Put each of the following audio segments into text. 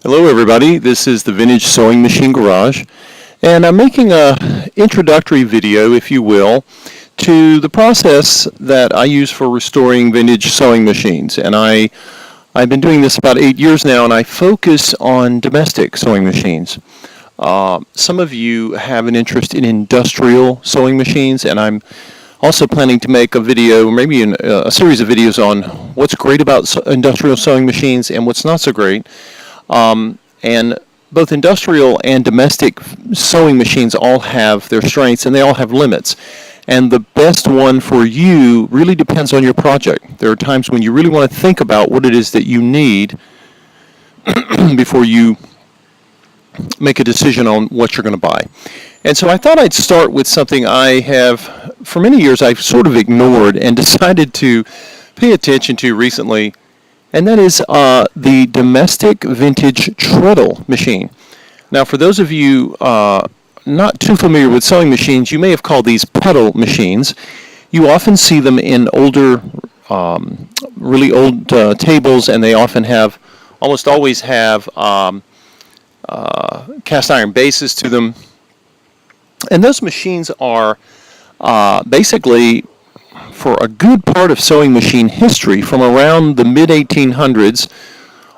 Hello everybody, this is the Vintage Sewing Machine Garage, and I'm making a introductory video, if you will, to the process that I use for restoring vintage sewing machines. And I've been doing this about 8 years now, and I focus on domestic sewing machines. Some of you have an interest in industrial sewing machines, and I'm also planning to make a video, maybe a series of videos on what's great about industrial sewing machines and what's not so great. And both industrial and domestic sewing machines all have their strengths and they all have limits. And the best one for you really depends on your project. There are times when you really want to think about what it is that you need before you make a decision on what you're going to buy. And so I thought I'd start with something I have, for many years, I've sort of ignored and decided to pay attention to recently. And that is the domestic vintage Treadle machine. Now, for those of you not too familiar with sewing machines, you may have called these pedal machines. You often see them in older, really old tables, and they often have, almost always have cast iron bases to them. And those machines are basically, for a good part of sewing machine history, from around the mid-1800s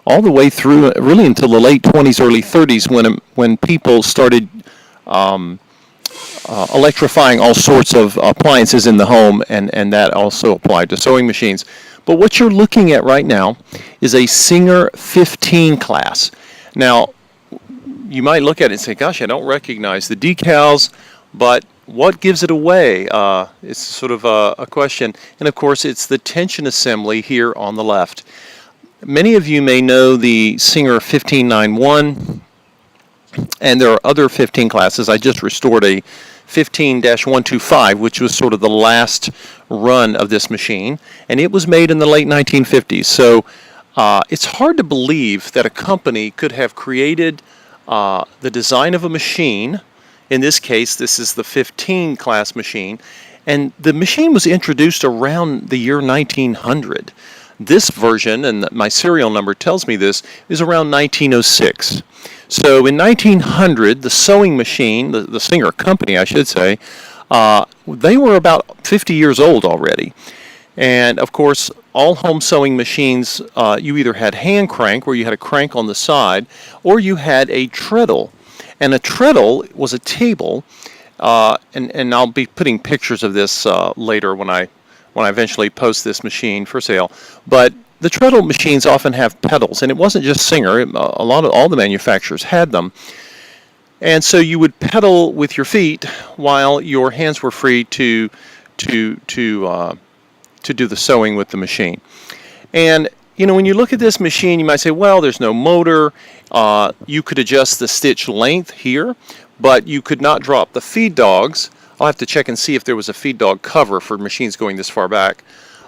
all the way through really until the late 20s, early 30s, when people started electrifying all sorts of appliances in the home, and that also applied to sewing machines. But what you're looking at right now is a Singer 15 class. Now, you might look at it and say, gosh, I don't recognize the decals, but what gives it away? It's sort of a question. And of course, it's the tension assembly here on the left. Many of you may know the Singer 1591, and there are other 15 classes. I just restored a 15-125, which was sort of the last run of this machine, and it was made in the late 1950s. So it's hard to believe that a company could have created the design of a machine. In this case, this is the 15 class machine, and the machine was introduced around the year 1900. This version, and my serial number tells me this, is around 1906. So in 1900, the sewing machine, the Singer company, I should say, they were about 50 years old already. And of course, all home sewing machines, you either had hand crank, where you had a crank on the side, or you had a treadle. And a treadle was a table, and I'll be putting pictures of this later when I eventually post this machine for sale. But the treadle machines often have pedals, and it wasn't just Singer. All the manufacturers had them. And so you would pedal with your feet while your hands were free to do the sewing with the machine. And you know, when you look at this machine, you might say, well, there's no motor. You could adjust the stitch length here, but you could not drop the feed dogs. I'll have to check and see if there was a feed dog cover for machines going this far back.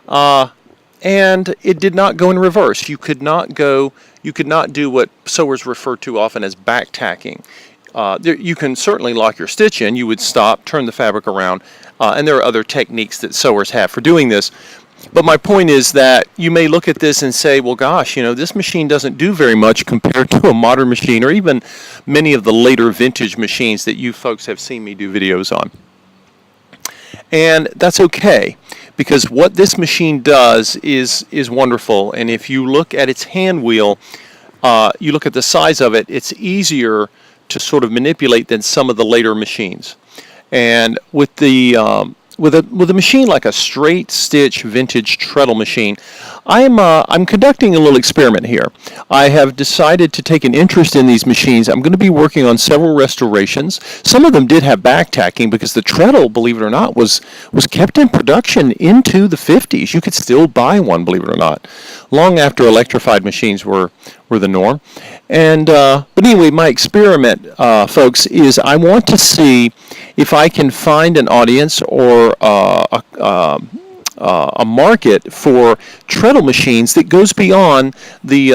And it did not go in reverse. You could not do what sewers refer to often as back tacking. You can certainly lock your stitch in. You would stop, turn the fabric around, and there are other techniques that sewers have for doing this. But my point is that you may look at this and say, well, gosh, you know, this machine doesn't do very much compared to a modern machine, or even many of the later vintage machines that you folks have seen me do videos on. And that's okay, because what this machine does is wonderful. And if you look at its hand wheel, you look at the size of it, it's easier to sort of manipulate than some of the later machines. And with a machine like a straight stitch vintage treadle machine, I'm conducting a little experiment here. I have decided to take an interest in these machines. I'm going to be working on several restorations. Some of them did have back tacking, because the treadle, believe it or not, was kept in production into the 50s. You could still buy one, believe it or not, long after electrified machines were the norm. And but anyway, my experiment, folks, is I want to see if I can find an audience or a market for treadle machines that goes beyond the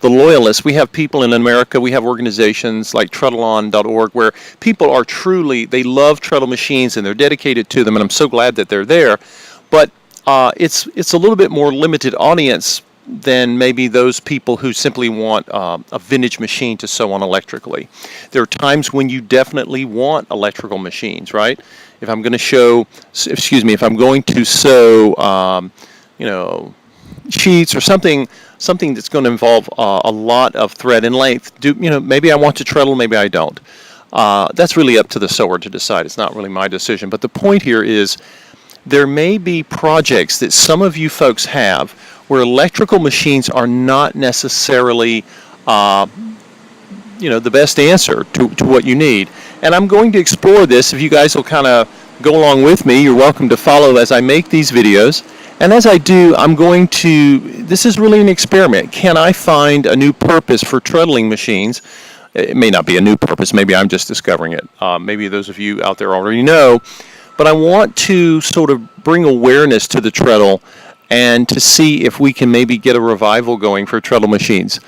loyalists. We have people in America, we have organizations like treadleon.org where people are truly, they love treadle machines and they're dedicated to them, and I'm so glad that they're there. But it's a little bit more limited audience than maybe those people who simply want a vintage machine to sew on electrically. There are times when you definitely want electrical machines, right? If I'm going to if I'm going to sew, sheets or something that's going to involve a lot of thread and length, maybe I want to treadle, maybe I don't. That's really up to the sewer to decide. It's not really my decision. But the point here is there may be projects that some of you folks have where electrical machines are not necessarily the best answer to what you need. And I'm going to explore this. If you guys will kind of go along with me, you're welcome to follow as I make these videos. And as I do, this is really an experiment. Can I find a new purpose for treadling machines? It may not be a new purpose. Maybe I'm just discovering it. Maybe those of you out there already know. But I want to sort of bring awareness to the treadle and to see if we can maybe get a revival going for treadle machines.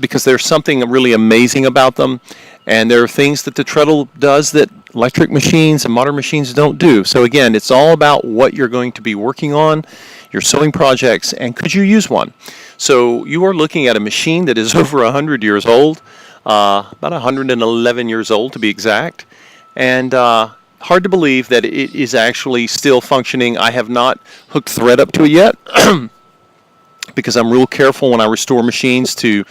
Because there's something really amazing about them. And there are things that the treadle does that electric machines and modern machines don't do. So again, it's all about what you're going to be working on, your sewing projects, and could you use one? So you are looking at a machine that is over 100 years old, about 111 years old to be exact, and hard to believe that it is actually still functioning. I have not hooked thread up to it yet because I'm real careful when I restore machines to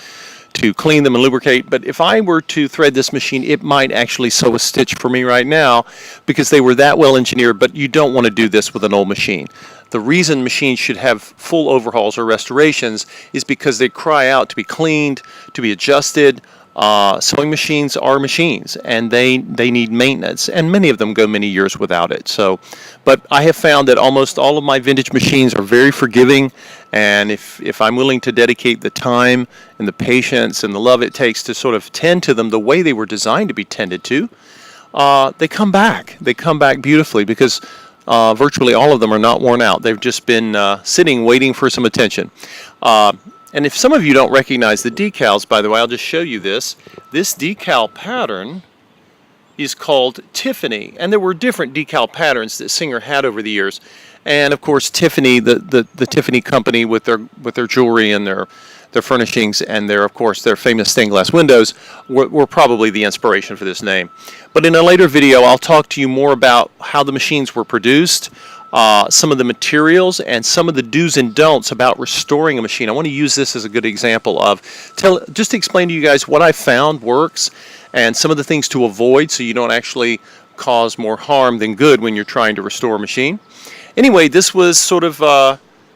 clean them and lubricate. But if I were to thread this machine, it might actually sew a stitch for me right now because they were that well engineered. But you don't want to do this with an old machine. The reason machines should have full overhauls or restorations is because they cry out to be cleaned, to be adjusted. Sewing machines are machines, and they need maintenance, and many of them go many years without it. So, but I have found that almost all of my vintage machines are very forgiving, and if I'm willing to dedicate the time and the patience and the love it takes to sort of tend to them the way they were designed to be tended to, they come back. They come back beautifully because virtually all of them are not worn out. They've just been sitting, waiting for some attention. And if some of you don't recognize the decals, by the way, I'll just show you this. This decal pattern is called Tiffany, and there were different decal patterns that Singer had over the years. And of course, Tiffany, the Tiffany company with their jewelry and their furnishings and their famous stained glass windows were probably the inspiration for this name. But in a later video, I'll talk to you more about how the machines were produced, some of the materials, and some of the do's and don'ts about restoring a machine. I want to use this as a good example of just to explain to you guys what I found works and some of the things to avoid so you don't actually cause more harm than good when you're trying to restore a machine. Anyway, this was sort of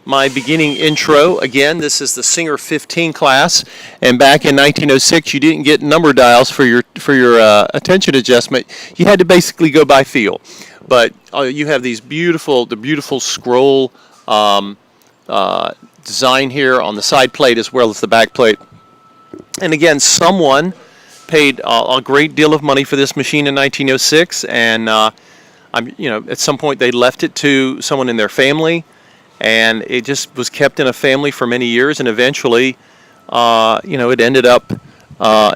my beginning intro. Again, this is the Singer 15 class, and back in 1906 you didn't get number dials for your attention adjustment. You had to basically go by feel. But you have the beautiful scroll design here on the side plate as well as the back plate. And again, someone paid a great deal of money for this machine in 1906, and at some point they left it to someone in their family, and it just was kept in a family for many years, and eventually, it ended up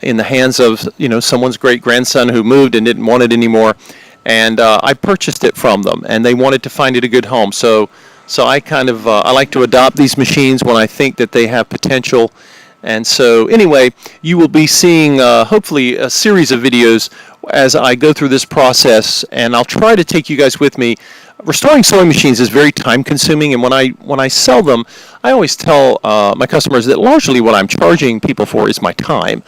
in the hands of someone's great grandson who moved and didn't want it anymore. And I purchased it from them, and they wanted to find it a good home. So I I like to adopt these machines when I think that they have potential. And so anyway, you will be seeing hopefully a series of videos as I go through this process, and I'll try to take you guys with me. Restoring sewing machines is very time consuming, and when I sell them, I always tell my customers that largely what I'm charging people for is my time.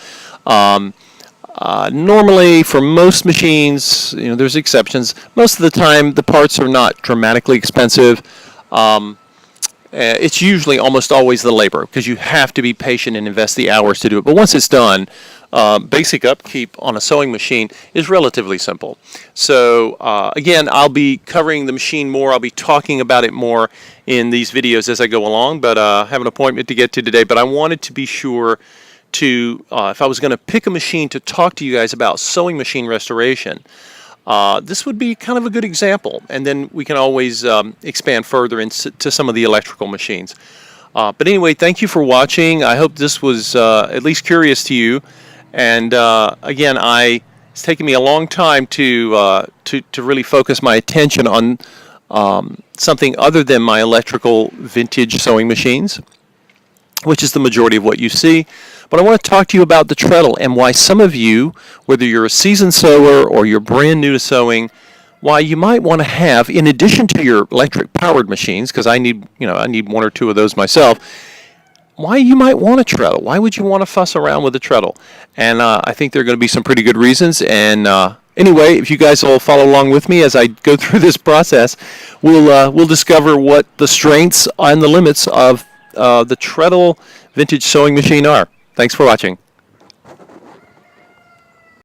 Normally, for most machines, there's exceptions. Most of the time, the parts are not dramatically expensive. It's usually almost always the labor because you have to be patient and invest the hours to do it. But once it's done, basic upkeep on a sewing machine is relatively simple. So again, I'll be covering the machine more. I'll be talking about it more in these videos as I go along. But I have an appointment to get to today. But I wanted to be sure to, if I was going to pick a machine to talk to you guys about sewing machine restoration, this would be kind of a good example, and then we can always expand further into some of the electrical machines. But anyway, thank you for watching. I hope this was at least curious to you, and again, it's taken me a long time to really focus my attention on something other than my electrical vintage sewing machines. which is the majority of what you see. But I want to talk to you about the treadle and why some of you, whether you're a seasoned sower or you're brand new to sowing, why you might want to have, in addition to your electric powered machines, because I need one or two of those myself, why you might want a treadle. Why would you want to fuss around with a treadle? And I think there are going to be some pretty good reasons. And anyway, if you guys will follow along with me as I go through this process, we'll discover what the strengths and the limits of the Treadle vintage sewing machine are. Thanks for watching.